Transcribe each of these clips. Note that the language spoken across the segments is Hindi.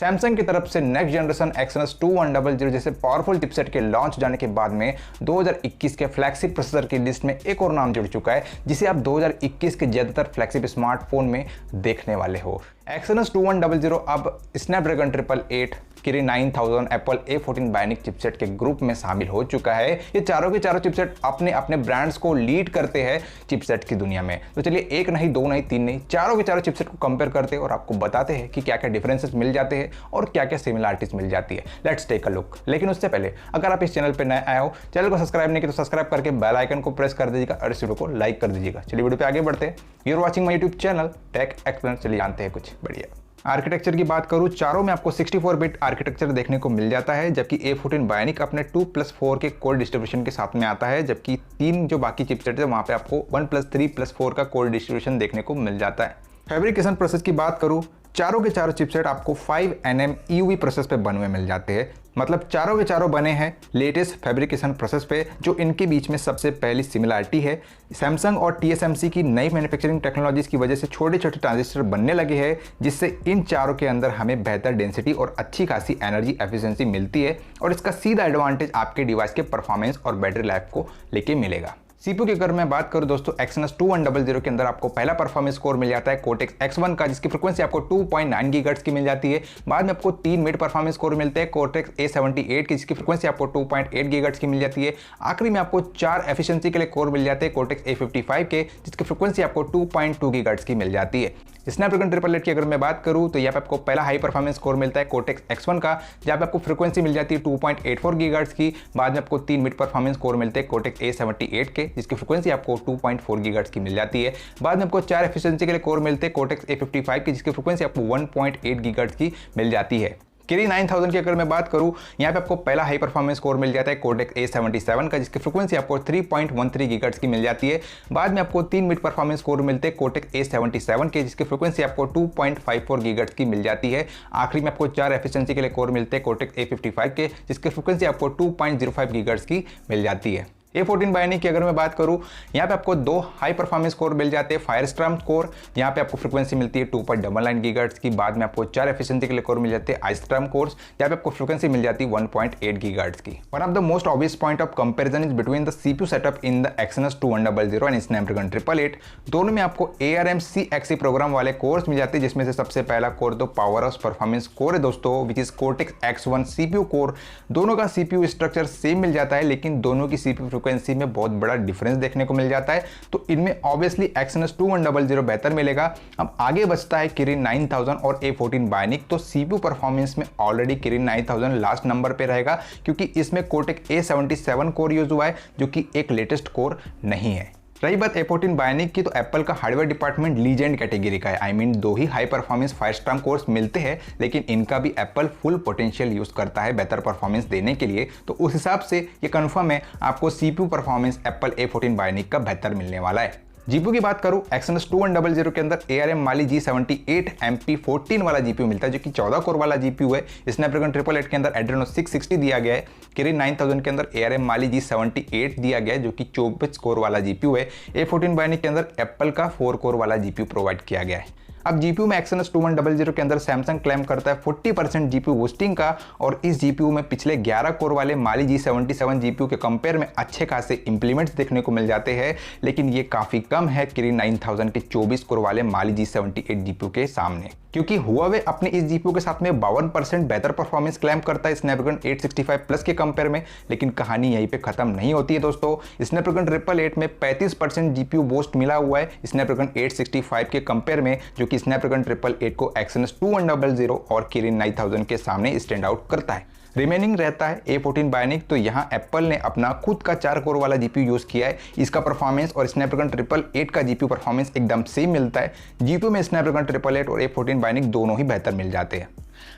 सैमसंग की तरफ से नेक्स्ट जनरेशन Exynos 2100 जैसे पावरफुल चिपसेट के लॉन्च जाने के बाद में 2021 के फ्लैगशिप प्रोसेसर की लिस्ट में एक और नाम जुड़ चुका है, जिसे आप 2021 के ज़्यादातर फ्लैगशिप स्मार्टफोन में देखने वाले हो। Exynos 2100 अब Snapdragon 888, Kiren 9000, Apple A14 bionic chipset के ग्रुप में शामिल हो चुका है। ये चारों के चारों चिपसेट अपने अपने ब्रांड्स को लीड करते हैं चिपसेट की दुनिया में। तो चलिए एक नहीं, दो नहीं, तीन नहीं, चारों के चारों चिपसेट को कंपेयर करते हैं और आपको बताते हैं कि क्या क्या डिफरेंसेस मिल जाते हैं और क्या क्या सिमिलरिटीज मिल जाती है। Let's take a look. लेकिन उससे पहले अगर आप इस चैनल पर नए आए हो, चैनल को सब्सक्राइब नहीं किया तो सब्सक्राइब करके बेल आइकन को प्रेस कर दीजिएगा और इस वीडियो को लाइक कर दीजिएगा। चलिए वीडियो पे आगे बढ़ते हैं। You are watching my YouTube channel Tech Explain. चलिए जानते हैं कुछ बढ़िया। आर्किटेक्चर की बात करूं, चारों में आपको 64 बिट आर्किटेक्चर देखने को मिल जाता है, जबकि A14 बायोनिक अपने 2+4 के कोर डिस्ट्रीब्यूशन के साथ में आता है, जबकि तीन जो बाकी चिपसेट है वहां पे आपको 1+3+4 का कोर डिस्ट्रीब्यूशन देखने को मिल जाता है। फैब्रिकेशन प्रोसेस की बात करूं, चारों के चारों चिपसेट आपको 5nm EUV प्रोसेस पे बने हुए मिल जाते हैं। मतलब चारों के चारों बने हैं लेटेस्ट फैब्रिकेशन प्रोसेस पे। जो इनके बीच में सबसे पहली सिमिलरिटी है, सैमसंग और TSMC की नई मैन्युफैक्चरिंग टेक्नोलॉजीज की वजह से छोटे छोटे ट्रांजिस्टर बनने लगे हैं, जिससे इन चारों के अंदर हमें बेहतर डेंसिटी और अच्छी खासी एनर्जी एफिशिएंसी मिलती है और इसका सीधा एडवांटेज आपके डिवाइस के परफॉर्मेंस और बैटरी लाइफ को लेके मिलेगा। CPU की अगर मैं बात करूं दोस्तों, Exynos 2100 के अंदर आपको पहला परफॉर्मेंस कोर मिल जाता है Cortex X1 का, जिसकी फ्रीक्वेंसी आपको 2.9 गीगाहर्ट्ज की मिल जाती है। बाद में आपको 3 मिड परफॉर्मेंस कोर मिलते हैं Cortex A78 की, जिसकी फ्रीक्वेंसी आपको 2.8 गीगाहर्ट्ज की मिल जाती है। आखिरी में आपको 4 एफिशिएंसी के लिए कोर मिल जाते हैं Cortex A55 के, जिसकी फ्रीक्वेंसी आपको 2.2 गीगाहर्ट्ज की मिल जाती है। स्नैपड्रैगन 888 की अगर मैं बात करूं तो यहाँ पे आपको पहला हाई परफॉर्मेंस कोर मिलता है Cortex X1 का, जहाँ पे आपको फ्रीक्वेंसी मिल जाती है 2.84 गीगाहर्ट्ज की। बाद में आपको 3 मिड परफॉर्मेंस कोर मिलते हैं Cortex A78 के, जिसकी फ्रीक्वेंसी आपको 2.4 गीगाहर्ट्ज की मिल जाती है। बाद में आपको 4 एफिशिएंसी के लिए कोर मिलते हैं Cortex A55 की, जिसकी फ्रीक्वेंसी आपको 1.8 गीगाहर्ट्ज की मिल जाती है। किरिन 9000 की अगर मैं बात करूं, यहाँ पे आपको पहला हाई परफॉर्मेंस कोर मिल जाता है Cortex A77 का, जिसकी फ्रीक्वेंसी आपको 3.13 गीगाहर्ट्ज की मिल जाती है। बाद में आपको 3 मिड परफॉर्मेंस कोर मिलते हैं Cortex A77 के, जिसकी फ्रीक्वेंसी आपको 2.54 गीगाहर्ट्ज की मिल जाती है। आखिरी में आपको 4 एफिशिएंसी के लिए कोर मिलते हैं Cortex A55 के, जिसकी फ्रीक्वेंसी आपको 2.05 गीगाहर्ट्ज की मिल जाती है। A14 बायोनिक की अगर मैं बात करूं, यहाँ पे आपको 2 हाई परफॉर्मेंस कोर मिल जाते हैं फायरस्ट्रॉम कोर, यहाँ पे आपको फ्रीक्वेंसी मिलती है 2.99 गीगाहर्ट्ज की। बाद में आपको 4 एफिशिएंसी के लिए कोर मिल जाते हैं आइस्ट्रॉम कोर्स, जहाँ पे आपको फ्रीक्वेंसी मिल जाती है 1.8 गीगाहर्ट्ज की। One of the most obvious point of comparison is between the CPU setup in the Exynos 2100 and Snapdragon 888। दोनों में आपको ARM CXE प्रोग्राम वाले कोर्स मिल जाते हैं, जिसमें से सबसे पहला कोर तो पावर हाउस परफॉर्मेंस कोर है दोस्तों, which is Cortex X1 CPU core. दोनों का CPU स्ट्रक्चर सेम मिल जाता है, लेकिन दोनों की CPU फ्रीक्वेंसी में बहुत बड़ा डिफरेंस देखने को मिल जाता है। तो इनमें ऑब्वियसली Exynos 2100 बेहतर मिलेगा। अब आगे बचता है किरिन 9000 और A14 बायोनिक। तो CPU परफॉर्मेंस में ऑलरेडी किरिन 9000 लास्ट नंबर पे रहेगा, क्योंकि इसमें Cortex A77 कोर यूज हुआ है, जो कि एक लेटेस्ट कोर नहीं है। रही बात A14 बायोनिक की, तो एप्पल का हार्डवेयर डिपार्टमेंट लीजेंड कैटेगरी का है। आई मीन 2 ही हाई परफॉर्मेंस फायरस्ट्रॉम कोर्स मिलते हैं, लेकिन इनका भी एप्पल फुल पोटेंशियल यूज करता है बेहतर परफॉर्मेंस देने के लिए। तो उस हिसाब से ये कंफर्म है, आपको CPU performance Apple A14 bionic का बेहतर मिलने वाला है। GPU की बात करूं, Exynos 2100 के अंदर ARM Mali G78 MP14 वाला GPU मिलता है, जो कि 14 कोर वाला GPU है। स्नैपड्रैगन 888 के अंदर Adreno 660 दिया गया है। किरिन 9000 के अंदर ARM Mali G78 दिया गया है, जो कि 24 कोर वाला GPU है। A14 बायोनिक के अंदर एप्पल का 4 कोर वाला GPU प्रोवाइड किया गया है। अब GPU में Exynos 2100 के अंदर सैमसंग क्लेम करता है 40% GPU बूस्टिंग का, और इस GPU में पिछले 11 कोर वाले Mali G77 GPU के कंपेयर में अच्छे खासे इंप्लीमेंट्स देखने को मिल जाते हैं, लेकिन ये काफ़ी कम है किरिन 9000 के 24 कोर वाले Mali G78 GPU के सामने। क्योंकि Huawei अपने इस GPU के साथ में 52% बेहतर परफॉर्मेंस क्लेम करता है स्नैपड्रैगन 865 प्लस के कंपेयर में, लेकिन कहानी यहीं पे खत्म नहीं होती है दोस्तों। स्नैपड्रैगन 888 में 35% GPU बूस्ट मिला हुआ है स्नैपड्रैगन 865 के कंपेयर में, जो कि स्नैपड्रैगन 888 को Exynos 2100 और किरिन 9000 के सामने स्टैंड आउट करता है। रिमेनिंग रहता है A14 बायोनिक। तो यहाँ एप्पल ने अपना खुद का 4 कोर वाला GPU यूज किया है। इसका परफॉर्मेंस और स्नैपड्रैगन 888 का GPU परफॉर्मेंस एकदम सेम मिलता है। GPU में स्नैपड्रैगन 888 और A14 बायोनिक दोनों ही बेहतर मिल जाते हैं।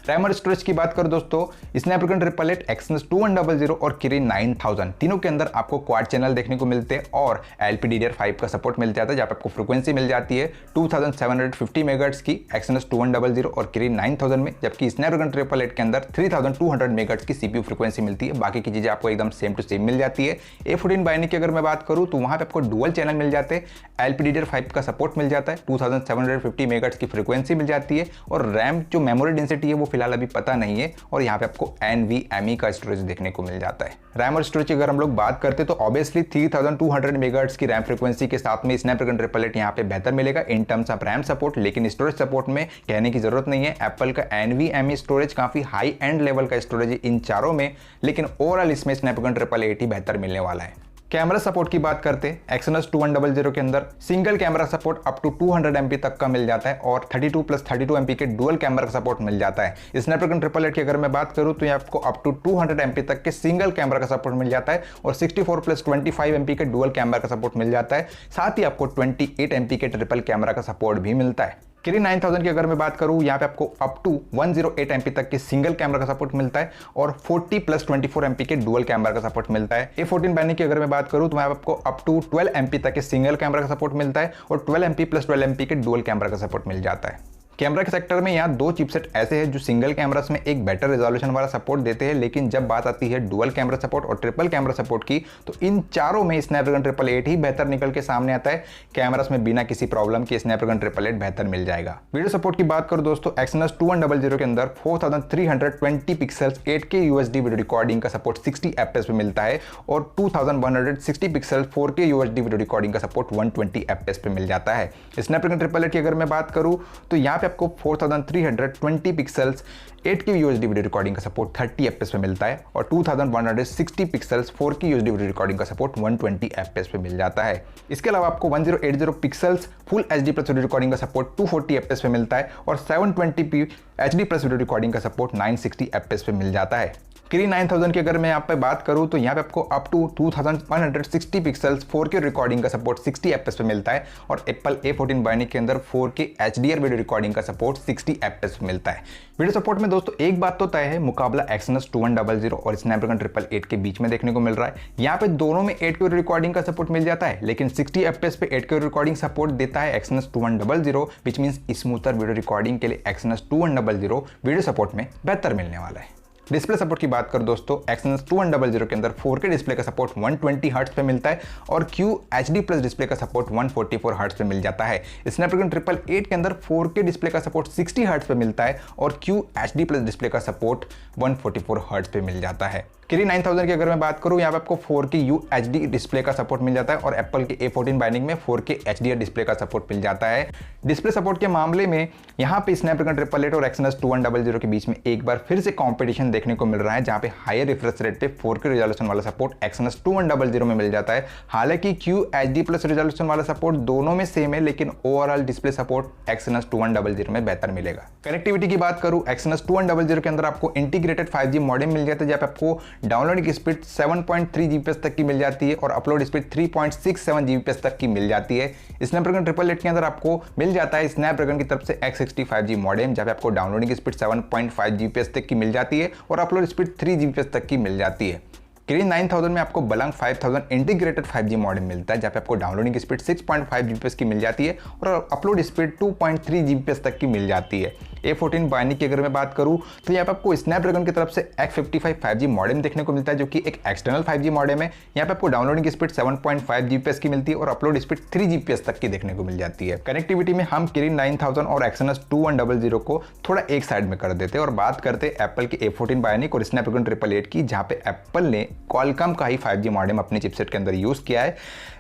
रैम और स्टोरेज की बात करो दोस्तों, स्नैपड्रैगन 888, Exynos 2100 और किरिन 9000 तीनों के अंदर आपको क्वाड चैनल देखने को मिलते हैं और LPDDR5 का सपोर्ट मिल जाता है, जहाँ पे आपको फ्रीक्वेंसी मिल जाती है 2750 मेगाहर्ट्ज की Exynos 2100 और किरिन 9000 में, जबकि स्नैपड्रैगन 888 के अंदर 3200 मेगाहर्ट्ज की CPU फ्रीक्वेंसी मिलती है। बाकी की चीजें आपको एकदम सेम टू सेम मिल जाती है। A14 बायोनिक की अगर मैं बात करूँ तो वहाँ पे आपको डुअल चैनल मिल जाते हैं, LPDDR5 का सपोर्ट मिल जाता है, 2750 मेगाहर्ट्ज की फ्रीक्वेंसी मिल जाती है और रैम जो मेमोरी डेंसिटी है है वो फिलहाल अभी पता नहीं है। और यहाँ पे आपको NVMe का स्टोरेज देखने को मिल जाता है। रैम और स्टोरेज की अगर हम लोग बात करते तो ऑब्वियसली 3200 मेगाहर्ट्ज की रैम फ्रीक्वेंसी के साथ में स्नैपड्रैगन 888 यहाँ पे बेहतर मिलेगा in terms of RAM support, लेकिन स्टोरेज सपोर्ट में कहने की जरूरत नहीं है। एप्पल का NVMe स्टोरेज काफी हाई एंड लेवल का स्टोरेज है इन चारों में, लेकिन ओवरऑल इसमें स्नैपड्रैगन 888 ही बेहतर मिलने वाला है। कैमरा सपोर्ट की बात करते हैं, Exynos 2100 के अंदर single camera support up to 200 MP तक का मिल जाता है और 32+32 MP के डुअल कैमरा का सपोर्ट मिल जाता है। स्नैपड्रैगन 888 की अगर मैं बात करूं तो ये आपको अप टू 200 MP तक के सिंगल कैमरा का सपोर्ट मिल जाता है और 64+25 MP के डुअल कैमरा का सपोर्ट मिल जाता है। साथ ही आपको 28 MP के ट्रिपल कैमरा का सपोर्ट भी मिलता है। Kirin 9000 की अगर मैं बात करूं, यहाँ पे आपको अप टू 108 MP तक के सिंगल कैमरा का सपोर्ट मिलता है और 40+24 MP के डुअल कैमरा का सपोर्ट मिलता है। A14 Bionic की अगर मैं बात करूं तो यहाँ पे आपको अप टू 12 MP तक के सिंगल कैमरा का सपोर्ट मिलता है और 12 MP+12 MP के डुअल कैमरा का सपोर्ट मिल जाता है। कैमरा के सेक्टर में यहाँ दो चिपसेट ऐसे हैं जो सिंगल कैमरास में एक बेटर रेजोल्यूशन वाला सपोर्ट देते हैं, लेकिन जब बात आती है डुअल कैमरा सपोर्ट और ट्रिपल कैमरा सपोर्ट की तो इन चारों में स्नैपड्रैगन 888 ही बेहतर निकल के सामने आता है। कैमरास में बिना किसी प्रॉब्लम के स्नैपड्रैगन 888 बेहतर मिल जाएगा। वीडियो सपोर्ट की बात करो दोस्तों, Exynos 2100 के अंदर 4320 pixels 8K UHD video recording का सपोर्ट 60 FPS पे मिलता है और 2160 pixel 4K UHD video recording का सपोर्ट 120 FPS पे मिल जाता है। स्नैपड्रैगन 888 की अगर मैं बात करूं तो यहाँ पे आपको 4320 pixels 8K UHD video recording का सपोर्ट 30 FPS पे मिलता है और 2160 pixels 4K UHD video recording का सपोर्ट 120 FPS पे मिल जाता है। इसके अलावा आपको 1080 pixels full HD plus video recording का सपोर्ट 240 FPS पे मिलता है और 720p HD plus video recording का सपोर्ट 960 FPS पे मिल जाता है। Kirin 9000 की अगर मैं यहाँ पे बात करूँ तो यहाँ पे आपको up to 2160 pixels 4K recording का सपोर्ट 60 FPS पे मिलता है और Apple A14 Bionic के अंदर 4K HDR वीडियो रिकॉर्डिंग का सपोर्ट 60 FPS पे मिलता है। वीडियो सपोर्ट में दोस्तों एक बात तो तय है, मुकाबला Exynos 2100 और स्नैपड्रैगन 888 के बीच में देखने को मिल रहा है। यहाँ पे दोनों में 8K रिकॉर्डिंग का सपोर्ट मिल जाता है, लेकिन 60 FPS पे 8K रिकॉर्डिंग सपोर्ट देता है Exynos 2100, which means smoother video recording के लिए Exynos 2100 वीडियो सपोर्ट में बेहतर मिलने वाला है। डिस्प्ले सपोर्ट की बात करो दोस्तों, Exynos 2100 के अंदर 4K डिस्प्ले का सपोर्ट 120 हर्ट्ज पे मिलता है और QHD प्लस डिस्प्ले का सपोर्ट 144 हर्ट्ज पे मिल जाता है। स्नैपड्रैगन 888 के अंदर 4K डिस्प्ले का सपोर्ट 60 हर्ट्ज पे मिलता है और QHD प्लस डिस्प्ले का सपोर्ट 144 हर्ट्ज पे मिल जाता है। Kirin 9000 की अगर मैं बात करूं, यहाँ पे आपको 4K UHD डिस्प्ले का सपोर्ट मिल जाता है और एप्पल के A14 Bionic में 4K HDR डिस्प्ले का सपोर्ट मिल जाता है। डिस्प्ले सपोर्ट के मामले में यहाँ पे स्नैपड्रैगन 888 और Exynos 2100 के बीच में एक बार फिर से कंपटीशन देखने को मिल रहा है, जहाँ पे हायर रिफ्रेश रेट पे 4K रिजोल्यूशन वाला सपोर्ट Exynos 2100 में मिल जाता है। हालांकि QHD प्लस रिजोल्यूशन वाला सपोर्ट दोनों में सेम है, लेकिन ओवरऑल डिस्प्ले सपोर्ट Exynos 2100 में बेहतर मिलेगा। कनेक्टिविटी की बात करूँ, Exynos 2100 के अंदर आपको इंटीग्रेटेड 5G मॉडेम मिल जाता है, जहाँ पे आपको डाउनलोडिंग की स्पीड 7.3 Gbps तक की मिल जाती है और अपलोड स्पीड 3.67 Gbps तक की मिल जाती है। स्नैपड्रैगन 888 के अंदर आपको मिल जाता है स्नैपड्रैगन की तरफ से X60 5G मॉडेम, जहाँ पे आपको डाउनलोडिंग की स्पीड 7.5 Gbps तक की मिल जाती है और अपलोड स्पीड 3 Gbps तक की मिल जाती है। Kirin 9000 में आपको Balang 5000 इंटीग्रेटेड 5G मॉडेम मिलता है, जहाँ पे आपको डाउनलोडिंग की स्पीड 6.5 Gbps की मिल जाती है और अपलोड स्पीड 2.3 Gbps तक की मिल जाती है। A14 Bionic की अगर मैं बात करूँ तो यहाँ पे आपको स्नैपड्रैगन की तरफ से X55 5G मॉडेम देखने को मिलता है, जो कि एक एक्सटर्नल 5G मॉडेम है। यहाँ पे आपको डाउनलोडिंग की स्पीड 7.5 Gbps की मिलती है और अपलोड स्पीड 3 Gbps तक की देखने को मिल जाती है। कनेक्टिविटी में हम Kirin 9000 और Exynos 2100 को थोड़ा एक साइड में कर देते हैं और बात करते एप्पल के A14 Bionic और स्नैपड्रैगन 888 की, जहाँ पे एप्पल ने Qualcomm का ही 5G मॉडेम अपने चिपसेट के अंदर यूज किया है,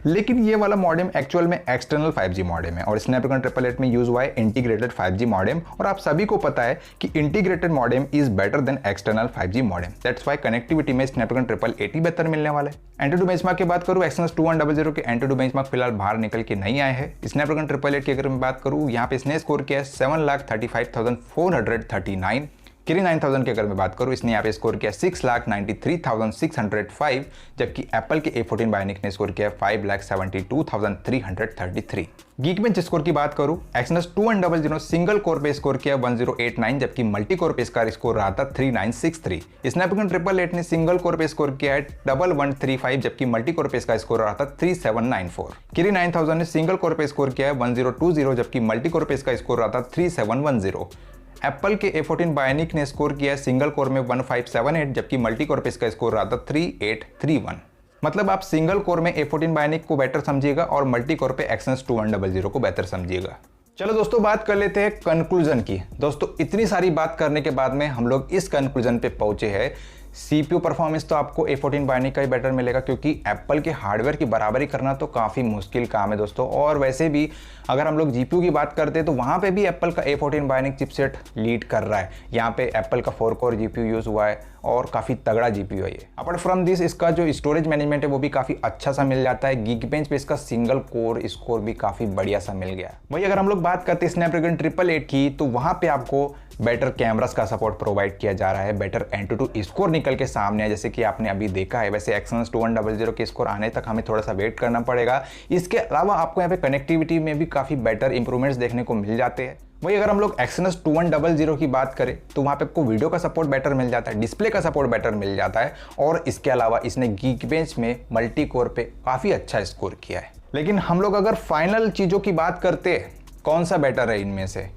लेकिन ये वाला मॉडेम एक्चुअल में एक्सटर्नल 5G मॉडेम है और स्नैपड्रैगन 888 में यूज हुआ है इंटीग्रेटेड 5G मॉडेम। और आप सभी को पता है कि integrated modem is better than external 5G modem, that's why connectivity में स्नैपड्रैगन 888 बेहतर मिलने वाला है। एंटूटू बेंचमार्क की बात करूं, Exynos 2100 के एंटूटू बेंचमार्क फिलहाल बाहर निकल के नहीं आए हैं। स्नैपड्रैगन 888 की अगर मैं बात करूं, यहाँ पे इसने स्कोर किया है 7,35,439। Kirin 9000 की अगर मैं बात करूं, इसने यहाँ पे स्कोर किया 6,93,605, जबकि एप्पल के A14 Bionic ने स्कोर किया 5,72,333। Geekbench स्कोर की बात करूं, Exynos 2100 सिंगल कोर पे स्कोर किया 1089, जबकि मल्टी कोर पे इसका स्कोर रहा था 3963। स्नैपड्रैगन 888 ने सिंगल कोर पे स्कोर किया है 1135, जबकि मल्टी कोर पे इसका स्कोर रहा था 3794। Kirin 9000 ने सिंगल कोर पे स्कोर किया है 1020, जबकि मल्टी कोर पे इसका स्कोर रहा था 3710। एप्पल के A14 Bionic ने स्कोर किया सिंगल कोर में 1578, जबकि मल्टी कोर पे इसका स्कोर रहा था 3831। मतलब आप सिंगल कोर में A14 Bionic को बेटर समझिएगा और मल्टी कोर पे Exynos 2100 को बेहतर समझिएगा। चलो दोस्तों, बात कर लेते हैं कंक्लूजन की। दोस्तों, इतनी सारी बात करने के बाद में हम लोग इस कंक्लूजन पे पहुंचे हैं, CPU परफॉर्मेंस तो आपको A14 बायोनिक का ही बेटर मिलेगा, क्योंकि एप्पल के हार्डवेयर की बराबरी करना तो काफ़ी मुश्किल काम है दोस्तों। और वैसे भी अगर हम लोग GPU की बात करते हैं तो वहाँ पे भी एप्पल का A14 बायोनिक चिपसेट लीड कर रहा है। यहाँ पे एप्पल का 4 कोर GPU यूज़ हुआ है और काफ़ी तगड़ा GPU है ये। अपार्ट फ्रॉम दिस, इसका जो स्टोरेज मैनेजमेंट है वो भी काफ़ी अच्छा सा मिल जाता है। Geekbench पे इसका सिंगल कोर स्कोर भी काफ़ी बढ़िया सा मिल गया है। वही अगर हम लोग बात करते हैं स्नैपड्रैगन 888 की, तो वहाँ पे आपको बेटर कैमरास का सपोर्ट प्रोवाइड किया जा रहा है। बेटर Antutu स्कोर निकल के सामने है, जैसे कि आपने अभी देखा है। वैसे Exynos 2100 के स्कोर आने तक हमें थोड़ा सा वेट करना पड़ेगा। इसके अलावा आपको यहाँ पे कनेक्टिविटी में भी काफ़ी बेटर इंप्रूवमेंट्स देखने को मिल जाते हैं। वही अगर हम लोग Exynos 2100 की बात करें तो वहाँ पे आपको वीडियो का सपोर्ट बेटर मिल जाता है, डिस्प्ले का सपोर्ट बेटर मिल जाता है, और इसके अलावा इसने Geekbench में मल्टी कोर पे काफ़ी अच्छा स्कोर किया है। लेकिन हम लोग अगर फाइनल चीज़ों की बात करते हैं कौन सा बेटर है इनमें से,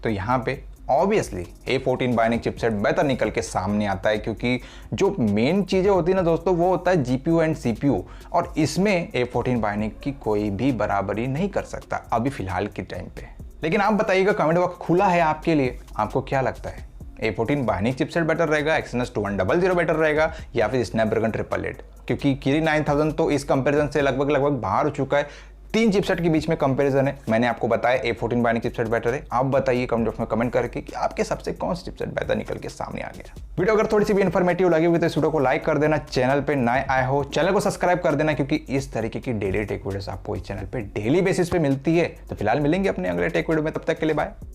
तो यहाँ पे ऑब्वियसली A14 बायोनिक चिपसेट बेहतर निकल के सामने आता है, क्योंकि जो मेन चीज़ें होती है ना दोस्तों, वो होता है GPU एंड CPU, और इसमें A14 बायोनिक की कोई भी बराबरी नहीं कर सकता अभी फिलहाल के टाइम पे। लेकिन आप बताइएगा, कमेंट बॉक्स खुला है आपके लिए, आपको क्या लगता है A14 बायोनिक चिपसेट बेटर रहेगा, Exynos 2100 बेटर रहेगा, या फिर स्नैपड्रैगन 888? क्योंकि Kirin 9000 तो इस कंपैरिजन से लगभग बाहर हो चुका है। 3 चिपसेट के बीच में कंपैरिजन है। मैंने आपको बताया A14 बायोनिक चिपसेट बेटर है। आप बताइए कमेंट बॉक्स में कमेंट करके कि आपके सबसे कौन सा चिपसेट बेहतर निकल के सामने आ गया। वीडियो अगर थोड़ी सी भी इन्फॉर्मेटिव लगी हुई तो इस वीडियो को लाइक कर देना, चैनल पे नए आए हो चैनल को सब्सक्राइब कर देना, क्योंकि इस तरीके की डेली टेक वीडियोस आपको इस चैनल पे डेली बेसिस पे मिलती है। तो फिलहाल मिलेंगे अपने अगले टेक वीडियो में, तब तक के लिए बाय।